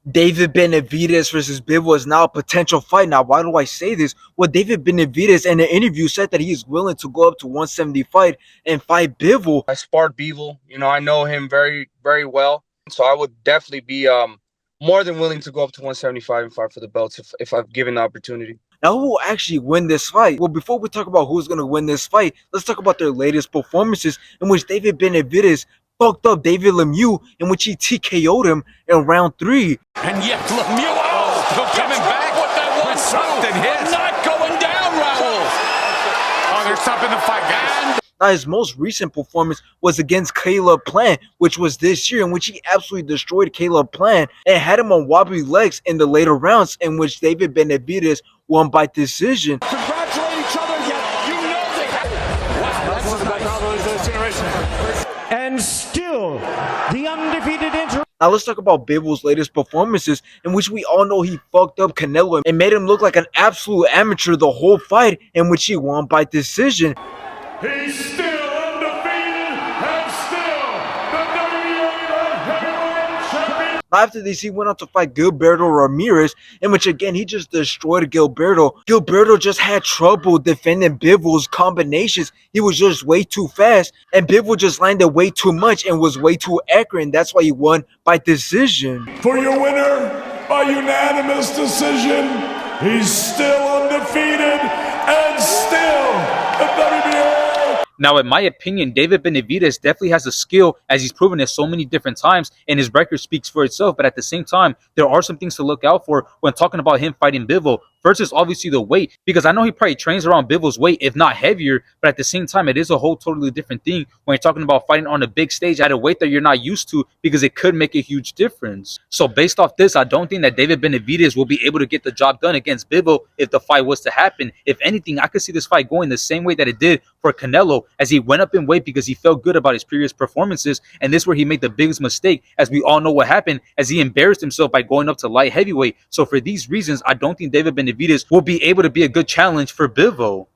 David Benavidez versus Bivol is now a potential fight. Now, why do I say this? Well, David Benavidez in an interview said that he is willing to go up to 175 and fight Bivol. I sparred Bivol. I know him very, very well. So I would definitely be more than willing to go up to 175 and fight for the belts if I've given the opportunity. Now, who will actually win this fight? Well, before we talk about who's going to win this fight, let's talk about their latest performances in which David Benavidez fucked up David Lemieux, in which he TKO'd him in round 3. And yet Lemieux, coming back with that one, something hits. Not going down, Raul. Oh, they're stopping the fight, guys. Now, his most recent performance was against Caleb Plant, which was this year, in which he absolutely destroyed Caleb Plant and had him on wobbly legs in the later rounds, in which David Benavidez won by decision. Congratulate each other, yet you know they have. Wow, that's the generation. And still, the undefeated inter. Now let's talk about Bivol's latest performances, in which we all know he fucked up Canelo and made him look like an absolute amateur the whole fight, in which he won by decision. He's still undefeated and still the WBA heavyweight champion. After this, he went out to fight Gilberto Ramirez, in which again he just destroyed Gilberto. Gilberto just had trouble defending Bivol's combinations. He was just way too fast, and Bivol just landed way too much and was way too accurate, and that's why he won by decision. For your winner by unanimous decision, he's still undefeated and still the WBA. Now, in my opinion, David Benavidez definitely has a skill, as he's proven it so many different times, and his record speaks for itself. But at the same time, there are some things to look out for when talking about him fighting Bivol. First is obviously the weight, because I know he probably trains around Bivol's weight, if not heavier, but at the same time, it is a whole totally different thing when you're talking about fighting on a big stage at a weight that you're not used to, because it could make a huge difference. So based off this, I don't think that David Benavidez will be able to get the job done against Bivol if the fight was to happen. If anything, I could see this fight going the same way that it did for Canelo, as he went up in weight because he felt good about his previous performances, and this is where he made the biggest mistake, as we all know what happened, as he embarrassed himself by going up to light heavyweight. So for these reasons, I don't think David Benavidez will be able to be a good challenge for Bivol.